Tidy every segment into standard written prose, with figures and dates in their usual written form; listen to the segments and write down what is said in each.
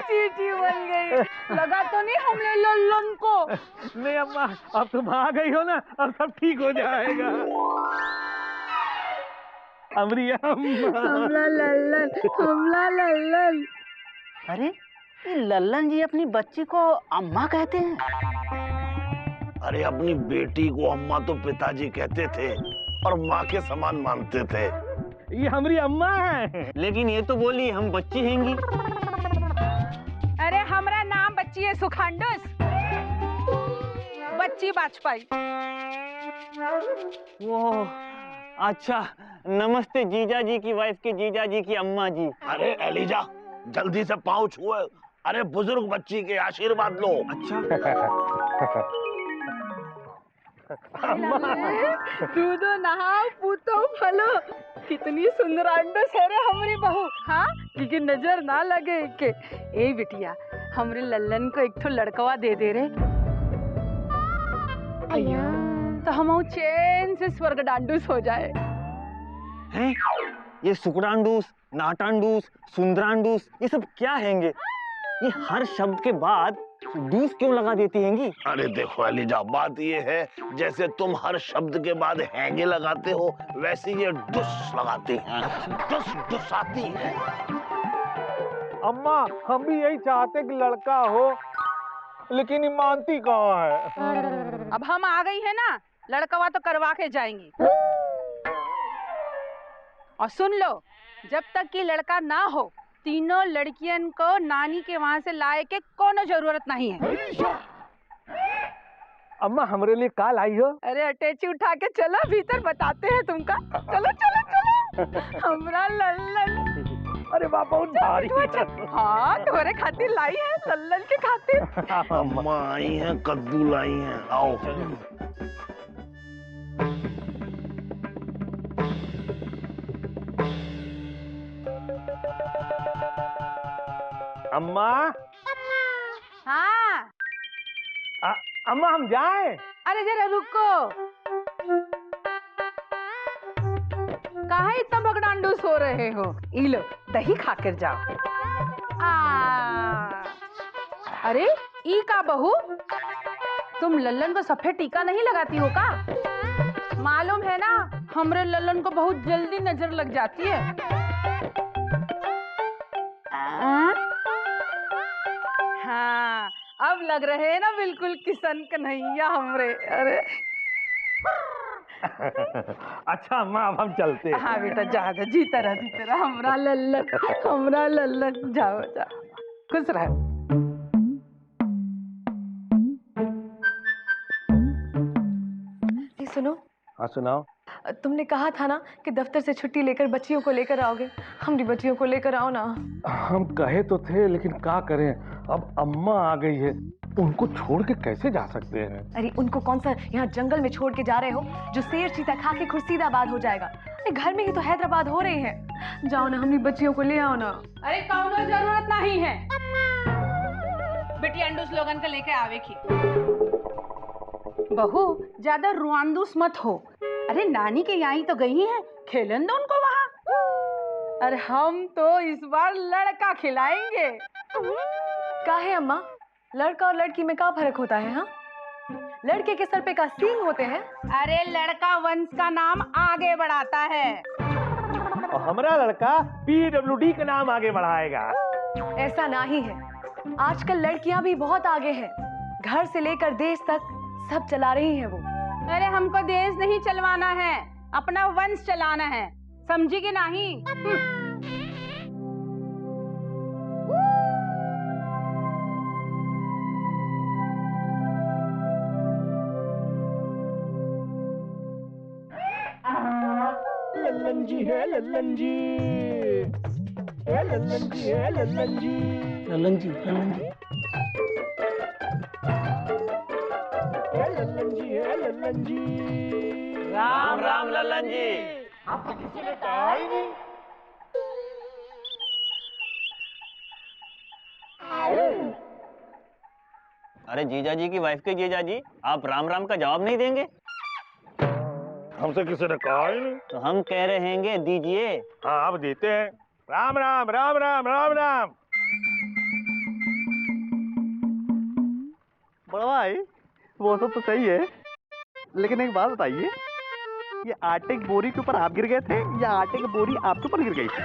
चींटी बन गई। लगा तो नहीं हमने लल्लन को? नहीं अम्मा, अब तुम आ गई हो ना, अब सब ठीक हो जाएगा। हमरी अम्मा। हमला लल्लन, हमला लल्लन। अरे ये लल्लन जी अपनी बच्ची को अम्मा कहते हैं? अरे अपनी बेटी को अम्मा तो पिताजी कहते थे और माँ के समान मानते थे। ये हमारी अम्मा है। लेकिन ये तो बोली हम बच्ची हैंगी। अरे हमारा नाम बच्ची है सुखांडस, बच्ची वाजपेयी। वो अच्छा, नमस्ते जीजा जी की वाइफ के जीजा जी की अम्मा जी। अरे एलिजा, जल्दी से पाँव छुए। अरे बुजुर्ग बच्ची के आशीर्वाद लो। अच्छा। दूधो नहाओ पूतो फलो, कितनी सुंदरांडस है रे हमारी बहू। हाँ, लेकिन नजर ना लगे के। ए बिटिया, हमरे लल्लन को एक ठो लड़कवा दे दे रे। अय्या, तो हम चैन से स्वर्ग डांडूस हो जाए। हैं? ये सुकड़ांडूस, नाटांडूस, सुंदरांडूस, ये सब क्या हैंगे? ये हर शब्द के बाद डूस क्यों लगा देती हैंगी? अरे देखो एलिजा, बात ये है जैसे तुम हर शब्द के बाद हैंगे लगाते हो, वैसे ये डुस लगाती हैं। डुस डुस आती है। अम्मा, हम भी यही चाहते कि लड़का हो, लेकिन ये मानती कहाँ है। अब हम आ गई है ना, लड़कवा तो करवा के जाएंगी। और सुन लो, जब तक कि लड़का ना हो, तीनों लड़कियन को नानी के वहाँ से लाए के कोनो जरूरत नहीं है। अम्मा हमरे लिए काल आई हो। अरे अटैची उठा के चलो, भीतर बताते हैं तुमका। चलो चलो चलो। हमरा लल्लन। अरे बाप, बहुत भारी है। हाँ, तुम्हारे खातिर लाई है, लल्लन के खातिर। अम्मा आई हैं, कद्दू लाई हैं। आओ। अम्मा। हाँ। अम्मा हम जाएं? अरे जरा रुको, कहाँ इतना बगडांडूस हो रहे हो? ई लो, दही खाकर जाओ। अरे ई का बहू, तुम लल्लन को सफेद टीका नहीं लगाती हो का? मालूम है ना, हमरे लल्लन को बहुत जल्दी नजर लग जाती है। हाँ, अब लग रहे हैं ना बिल्कुल किशन कन्हैया हमरे। अरे अच्छा अम्मा, अब हम चलते हैं। हाँ बेटा, जा जा, जीता रहा हमरा लल्लन, हमरा लल्लन। जाओ जाओ, खुश रह। सुनो। हाँ सुनाओ। तुमने कहा था ना कि दफ्तर से छुट्टी लेकर बच्चियों को लेकर आओगे। हमारी बच्चियों को लेकर आओ ना। हम कहे तो थे, लेकिन क्या करें, अब अम्मा आ गई है, उनको छोड़ के कैसे जा सकते हैं। अरे उनको कौन सा यहाँ जंगल में छोड़ के जा रहे हो, जो शेर चीता खा के खुर्शीदाबाद हो जाएगा। अरे घर में ही तो हैदराबाद हो रही है। जाओ ना, हमारी बच्चियों को ले आओ ना। अरे कौनो जरूरत नहीं है, बेटी अंडूस लोगन का लेके आवे की। बहू, ज्यादा रुआंदूस मत हो। अरे नानी के यहाँ ही तो गई है, खेलन दो उनको वहाँ। अरे हम तो इस बार लड़का खिलाएंगे। काहे अम्मा, लड़का और लड़की में क्या फर्क होता है? हाँ, लड़के के सर पे का सींग होते हैं। अरे लड़का वंश का नाम आगे बढ़ाता है, और हमारा लड़का PWD का नाम आगे बढ़ाएगा। ऐसा नहीं है, आजकल लड़कियां भी बहुत आगे हैं। घर से लेकर देश तक सब चला रही हैं वो। अरे हमको देश नहीं चलवाना है, अपना वंश चलाना है, समझी कि नहीं? लल्लन जी है, लल्लन जी है, लल्लन जी है, लल्लन जी, लल्लन जी, लल्लन जी, लल्लन जी है, लल्लन जी। राम राम लल्लन जी। आपको किसी ने कहा ही नहीं। अरे जीजा जी की वाइफ के जीजा जी, आप राम राम का जवाब नहीं देंगे? हमसे किसी ने कहा ही नहीं। तो हम कह रहे हैं दीजिए। हाँ अब देते हैं। राम राम, राम राम, राम राम। बड़ा भाई वो सब तो सही है, लेकिन एक बात बताइए, ये आटे की बोरी के ऊपर आप गिर गए थे या आटे की बोरी आपके ऊपर गिर गई थी?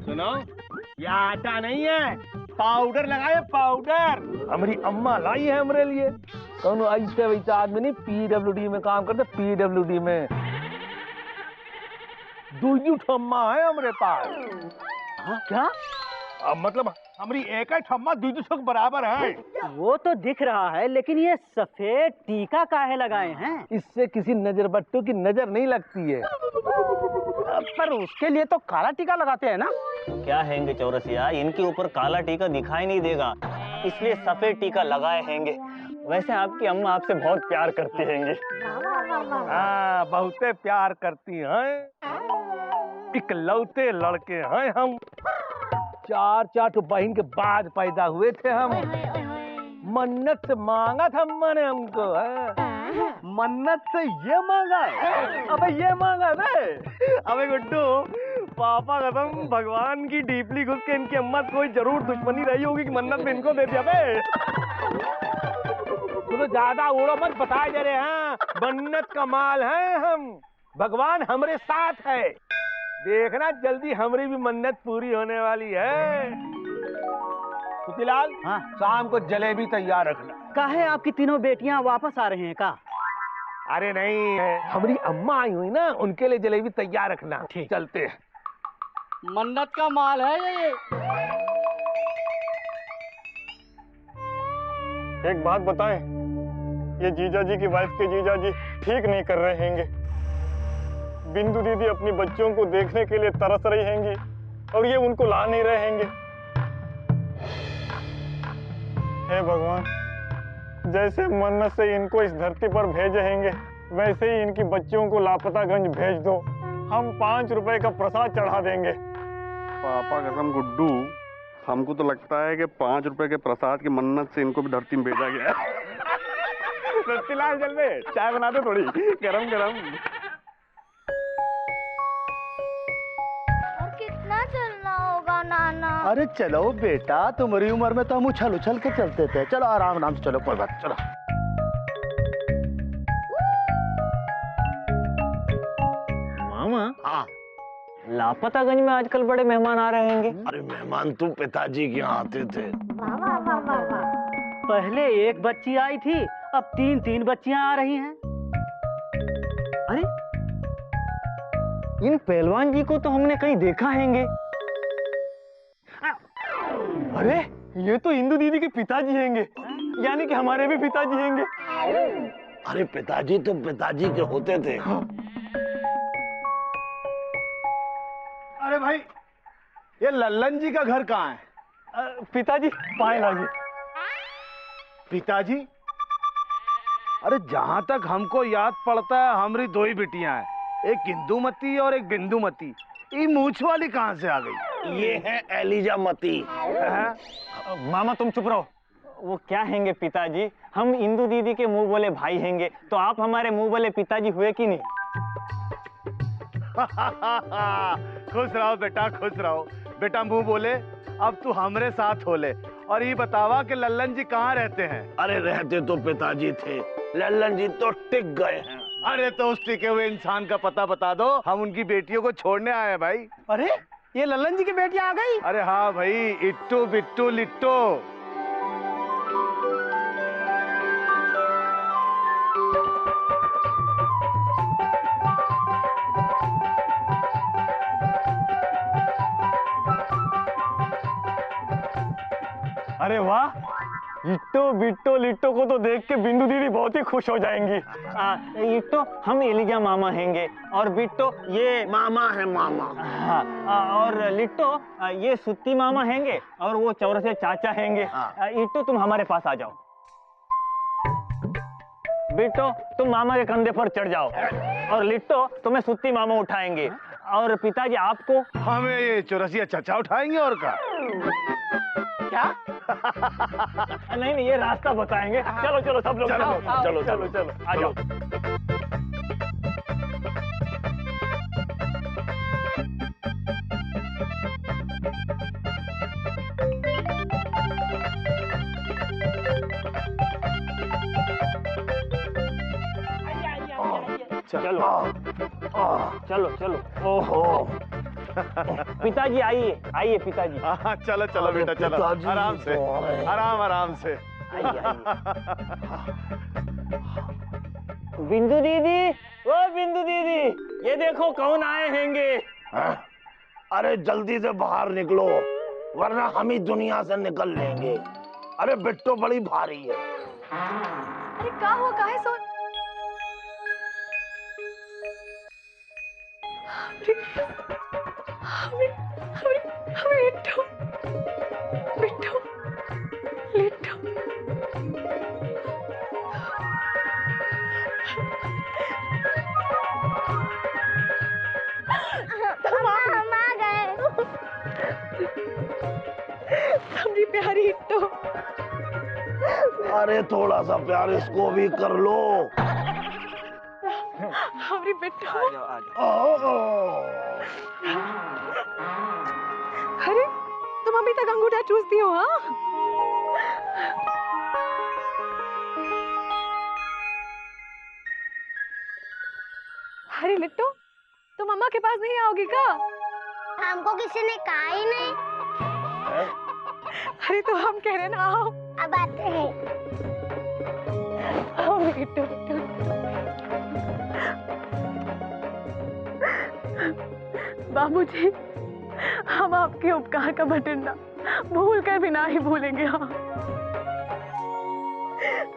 सुनो, ये आटा नहीं है, पाउडर लगाए पाउडर। हमारी अम्मा लाई है हमारे लिए। कौन ऐसे वैसे आदमी नहीं, पीडब्ल्यूडी में काम करते, पीडब्ल्यूडी में। दूजू ठम्मा है हमारे पास। हाँ क्या? मतलब हमारी एक ही ठम्मा दूजू के बराबर है। वो तो दिख रहा है, लेकिन ये सफेद टीका काहे लगाए हैं? इससे किसी नजर बट्टू की नजर नहीं लगती है। पर उसके लिए तो काला टीका लगाते हैं ना? क्या हैंगे चौरसिया, इनके ऊपर काला टीका दिखाई नहीं देगा, इसलिए सफेद टीका लगाए हैंगे। वैसे आपकी अम्मा आपसे बहुत प्यार करती हैंगी। हाँ, बहुते प्यार करती हैं। इकलौते लड़के हैं हम। चार तो बहन के बाद पैदा हुए थे हम। मन्नत से मांगा था अम्मा ने हमको। मन्नत से ये मांगा है? अबे ये मांगा ना। अबे गुड्डू, पापा कसम भगवान की डीपली घुस के इनकी अम्मा कोई जरूर दुश्मनी रही होगी कि मन्नत में इनको दे दिया बे। तो ज्यादा उड़ो मत, बताए जा रहे हैं। मन्नत का माल है हम, भगवान हमारे साथ है। देखना जल्दी हमारी भी मन्नत पूरी होने वाली है। सुखीलाल, हाँ? शाम को जलेबी तैयार रखना। काहे आपकी तीनों बेटियां वापस आ रही हैं का? अरे नहीं, हमारी अम्मा आई हुई ना, उनके लिए जलेबी तैयार रखना। ठीक। चलते हैं। मन्नत का माल है ये। एक बात बताएं, ये जीजा जी की वाइफ के जीजा जी ठीक नहीं कर रहे हैंगे। बिंदु दीदी अपनी बच्चों को देखने के लिए तरस रही हैंगी और ये उनको ला नहीं रहे हैंगे। हे भगवान, जैसे मन्नत से इनको इस धरती पर भेजे हैंगे, वैसे ही इनकी बच्चियों को लापतागंज भेज दो। हम 5 रुपए का प्रसाद चढ़ा देंगे। पापा कसम गुड्डू, हमको तो लगता है कि 5 रुपए के प्रसाद की मन्नत से इनको भी धरती में भेजा गया है। रत्तीलाल, चल बे, चाय बना दे थोड़ी गरम गरम। और कितना चलना होगा नाना? अरे चलो बेटा, तुम्हारी उम्र में तो हम उछल उछल के चलते थे। चलो आराम आराम से चलो, कोई बात। चलो मामा, हाँ, लापतागंज में आजकल बड़े मेहमान आ रहे हैंगे। अरे मेहमान तो पिताजी के यहाँ आते थे। पहले एक बच्ची आई थी, अब 3 बच्चियां आ रही हैं। अरे, इन पहलवान जी को तो हमने कहीं देखा हैंगे। अरे, ये तो इंदु दीदी के पिताजी हैंगे, यानी कि हमारे भी पिताजी हैंगे। अरे पिताजी तो पिताजी के होते थे। अरे भाई, ये लल्लन जी का घर कहाँ है? पिताजी पाए लागे। पिताजी? अरे जहाँ तक हमको याद पड़ता है, हमारी 2 ही बेटियां हैं, एक इंदुमती और एक बिंदुमती। ये मूछ वाली कहाँ से आ गई? ये है एलिजा मती। मामा तुम चुप रहो। वो क्या हैंगे पिताजी, हम इंदु दीदी के मुंह बोले भाई हैंगे, तो आप हमारे मुंह बोले पिताजी हुए कि नहीं? खुश रहो बेटा, खुश रहो। बेटा मुंह बोले, अब तू हमरे साथ हो ले। और ये बतावा कि लल्लन जी कहाँ रहते हैं? अरे रहते तो पिताजी थे, लल्लन जी तो टिक गए हैं। अरे तो उस टिके हुए इंसान का पता बता दो, हम उनकी बेटियों को छोड़ने आए हैं भाई। अरे ये लल्लन जी की बेटियां आ गई? अरे हाँ भाई, इट्टू बिट्टू लिट्टू। अरे वाह, इट्टो बिट्टो लिट्टो को तो देख के बिंदु दीदी बहुत ही खुश हो जाएंगी। इट्टो हम एलिजा मामा हैंगे, और बिट्टो ये मामा है मामा। हाँ, और लिट्टो ये सुत्ती मामा हैंगे, और वो चौरसे चाचा हैंगे। हाँ। इट्टो तुम हमारे पास आ जाओ। बिट्टो तुम मामा के कंधे पर चढ़ जाओ, और लिट्टो तुम्हें सुत्ती मामा उठाएंगे, और पिताजी आपको हमें ये चौरसिया चाचा उठाएंगे। और का क्या? नहीं, ये रास्ता बताएंगे। चलो चलो सब लोग, चलो चलो चलो आ जाओ। चलो चलो चलो। ओहो पिताजी आइए आइए पिताजी। हाँ चलो चलो बेटा चलो, पिताजी आराम से, आराम आराम से। आइए आइए। बिंदु दीदी, ओ बिंदु दीदी, ये देखो कौन आए हैंगे। हाँ? अरे जल्दी से बाहर निकलो वरना हम ही दुनिया से निकल लेंगे। अरे बिट्टो बड़ी भारी है। अरे का हुआ, काहे सोन? हमें लिट्टू बिट्टू लिट्टू। हम आ गए। हमारी प्यारी लिट्टू। अरे थोड़ा सा प्यार इसको भी कर लो। हमारी बिट्टू। अरे तुम अभी तक अंगूठा चूसती हो? हाँ अरे लिट्टू, तुम अम्मा के पास नहीं आओगी क्या? हमको किसी ने कहा ही नहीं। अरे तो हम कह रहे ना आओ। अब आते हैं। आओ लिट्टू। बाबूजी, हम आपके उपकार का बटन भूल कर भी ना ही भूलेंगे। हाँ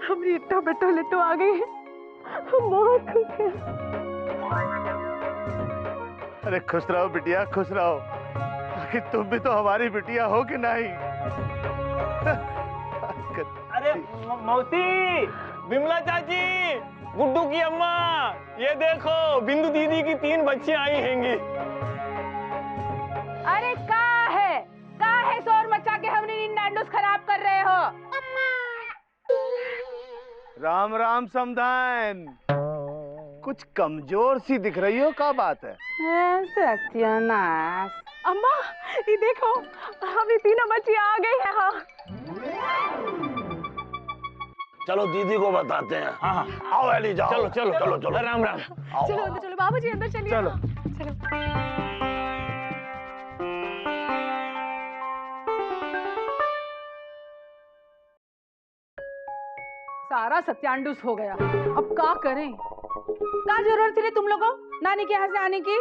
हमारी इट्टो बिट्टो लिट्टू आ गई है, हम बहुत खुश हैं। अरे खुश रहो बिटिया, खुश रहो। आखिर तुम भी तो हमारी बिटिया हो कि नहीं? अरे मौसी, विमला चाची, गुड्डू की अम्मा, ये देखो बिंदु दीदी की 3 बच्चियां आई हैंगी। अरे का है शोर मचा के हमने नींद खराब कर रहे हो? राम राम समधान, कुछ कमजोर सी दिख रही हो, क्या बात है? सत्यानाश। अम्मा ये देखो, हमारी तीनों बच्चियां आ गई है। हाँ चलो दीदी को बताते हैं। हाँ आओ एली जाओ। चलो चलो चलो चलो राम राम। आओ, चलो आओ। अंदर चलो, बाबूजी अंदर चलिए। चलो। चलो। सारा सत्यानाश हो गया, अब का करें? का जरूरत थी तुम लोगों नानी के यहाँ से आने की?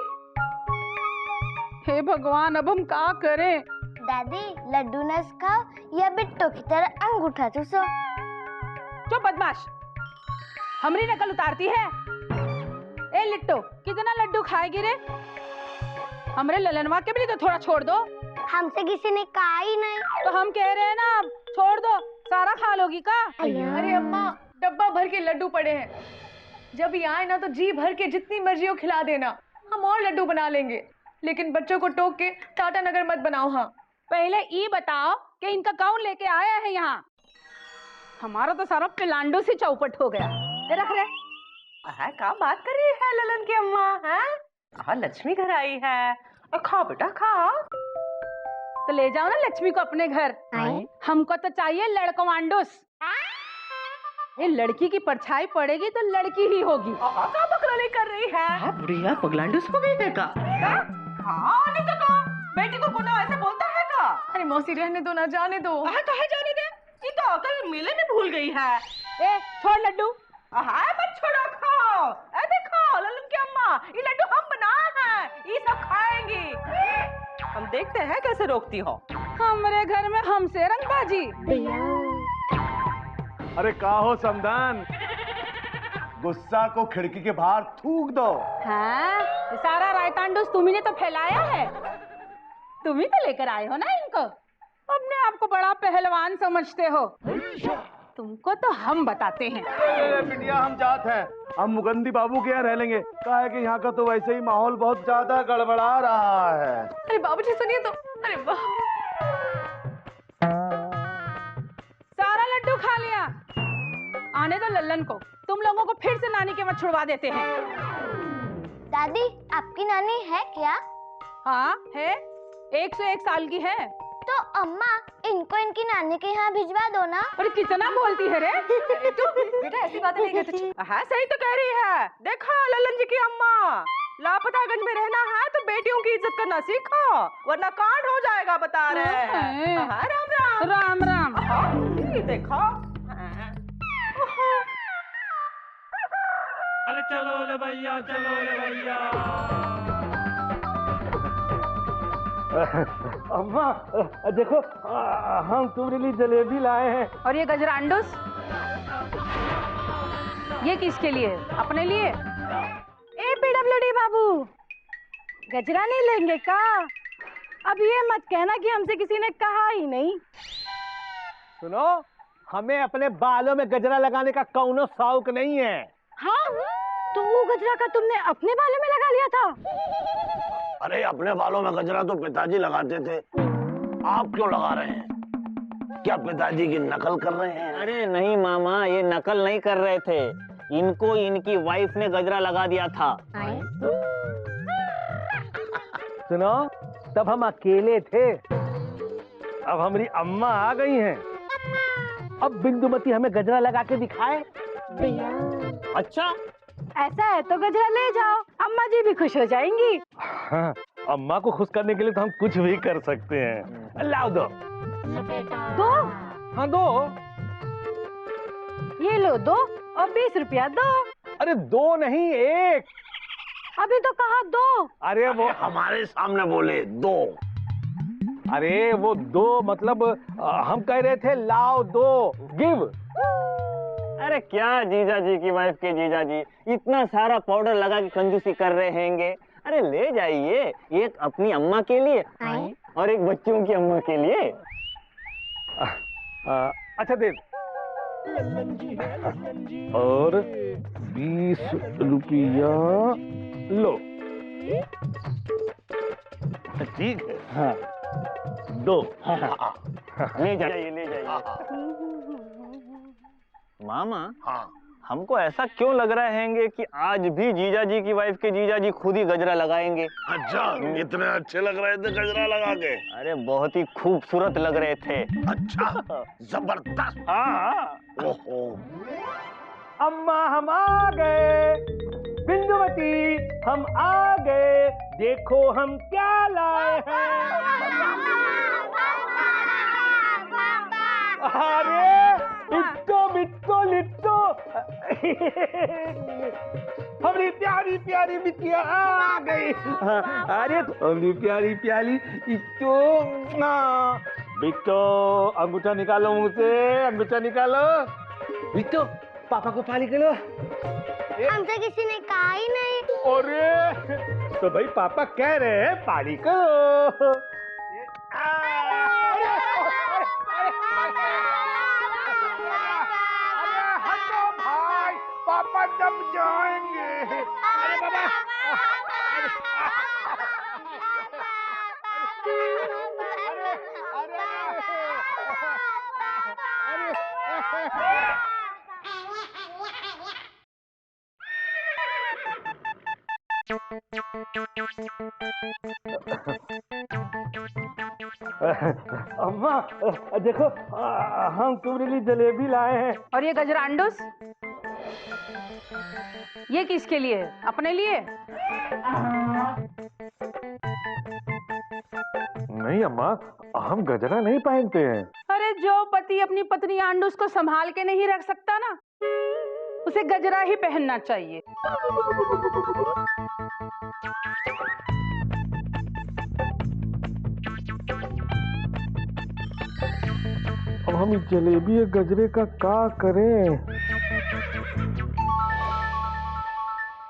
हे भगवान, अब हम का करें? दादी लड्डू नस खाओ या बिट्टो की तरह अंगूठा चूसो। चुप बदमाश, हमारी नकल उतारती है। ए लिट्टो, कितना लड्डू खाएगी रे? हमरे ललनवा के भी तो थोड़ा छोड़ दो। हमसे किसी ने कहा ही नहीं। तो हम कह रहे हैं ना, अब छोड़ दो, सारा खा लोगी का? अरे अम्मा, डब्बा भर के लड्डू पड़े हैं, जब ये आए ना तो जी भर के जितनी मर्जी हो खिला देना, हम और लड्डू बना लेंगे। लेकिन बच्चों को टोक के टाटा नगर मत बनाओ। हाँ पहले ये बताओ कि इनका कौन लेके आया है यहाँ? हमारा तो सारा पिलांडो से चौपट हो गया। ये रख रहे है का बात कर रही है ललन की अम्मा? है कहा लक्ष्मी घर आई है? खा बेटा खा। तो ले जाओ ना लक्ष्मी को अपने घर। हमको तो चाहिए लड़कवांडोस। ये लड़की की परछाई पड़ेगी तो लड़की ही होगी। का बकराली कर रही है? बुढ़िया पगलांडूस हो गई है का? हाँ नहीं तो का बेटी को कोना ऐसे बोलता है का? अरे मौसी रहने दो ना, जाने दो। कहे जाने दे, ये तो अकल मेले में भूल गई है। ए छोड़ लड्डू। हाय मत छोड़ो, खाओ। ए देखो ललन की अम्मा, ये लड्डू हम बनाए हैं, ये सब खाएंगी। हम देखते हैं कैसे रोकती हो। हमारे घर में हमसे रंगबाजी। अरे का हो समधान, गुस्सा को खिड़की के बाहर थूक दो। हाँ, ये सारा रायतांडूस तुम्ही ने तो फैलाया है। तुम ही तो लेकर आए हो ना इनको। अपने आप को बड़ा पहलवान समझते हो। तुमको तो हम बताते हैं। बिटिया हम जात हैं, हम मुगंदी बाबू के यहाँ रह लेंगे। क्या है कि यहाँ का तो वैसे ही माहौल बहुत ज्यादा गड़बड़ा रहा है। अरे बाबूजी सुनिए तो। अरे वाह, सारा लड्डू खा लिया। आने दो लल्लन को, तुम लोगों को फिर से नानी के वहाँ छुड़वा देते हैं। दादी आपकी नानी है क्या? हाँ है, 101 साल की है। तो अम्मा इनको इनकी नानी के यहाँ भिजवा दो ना। अरे कितना बोलती है रे? तू बेटा ऐसी बातें नहीं कहती। हाँ सही तो कह रही है। देखो ललन जी की अम्मा, लापतागंज में रहना है तो बेटियों की इज्जत करना सीखो, वरना कांड हो जाएगा बता रहे हैं। हाँ, राम राम। राम राम। हाँ, ये देखो। अरे चलो रे भैया, चलो रे भैया। अम्मा देखो, हम तुम्हारे लिए जलेबी लाए हैं। और ये गजरांडूस ये किसके लिए? अपने लिए? ए पीडब्ल्यूडी बाबू, गजरा नहीं लेंगे का? अब ये मत कहना कि हमसे किसी ने कहा ही नहीं। सुनो, हमें अपने बालों में गजरा लगाने का कौनो शौक नहीं है। हाँ, तो वो गजरा का तुमने अपने बालों में लगा लिया था? अरे अपने बालों में गजरा तो पिताजी लगाते थे, आप क्यों लगा रहे हैं? क्या पिताजी की नकल कर रहे हैं? अरे नहीं मामा, ये नकल नहीं कर रहे थे, इनको इनकी वाइफ ने गजरा लगा दिया था। सुनो, तब हम अकेले थे, अब हमारी अम्मा आ गई हैं। अब बिंदुमती हमें गजरा लगा के दिखाए। अच्छा, ऐसा है तो गजरा ले जाओ, अम्मा जी भी खुश हो जाएंगी। हाँ, अम्मा को खुश करने के लिए तो हम कुछ भी कर सकते हैं। लाओ दो। दो? हाँ दो। ये लो दो और 20 रुपया दो। अरे दो नहीं, एक। अभी तो कहा दो। अरे वो हमारे सामने बोले दो। अरे वो दो मतलब हम कह रहे थे लाओ दो, गिव। अरे क्या जीजा जी की वाइफ के जीजा जी इतना सारा पाउडर लगा के कंजूसी कर रहे हैंगे। अरे ले जाइए, एक अपनी अम्मा के लिए और एक बच्चों की अम्मा के लिए। अच्छा दे। और 20 रुपया लो। ठीक है। हाँ दो। ले जाइए, ले जाइए। मामा, हाँ, हमको ऐसा क्यों लग रहा है कि आज भी जीजा जी की वाइफ के जीजा जी खुद ही गजरा लगाएंगे? अच्छा, इतने अच्छे लग रहे थे गजरा लगा के? अरे बहुत ही खूबसूरत लग रहे थे। अच्छा, जबरदस्त। हाँ। ओहो, अम्मा हम आ गए, बिंदुमती हम आ गए, देखो हम क्या लाए हैं। अरे इट्टो बिट्टो लिट्टो हमारी प्यारी प्यारी बिटिया आ गई। अरे हमारी प्यारी प्यारी इट्टो बिट्टो, अंगूठा निकालो मुंह से, अंगूठा निकालो। बिट्टो, पापा को पाली करो। हमसे किसी ने कहा ही नहीं। अरे तो भाई पापा कह रहे हैं पाली करो। पापा जब जाएंगे। अरे बाबा, अम्मा देखो, हम तुम्हारे लिए जलेबी लाए हैं। और ये गजरांडूस ये किसके लिए? अपने लिए? नहीं अम्मा, हम गजरा नहीं पहनते हैं। अरे जो पति अपनी पत्नी आंडूस को संभाल के नहीं रख सकता ना, उसे गजरा ही पहनना चाहिए। अब हम इस जलेबी या गजरे का क्या करें?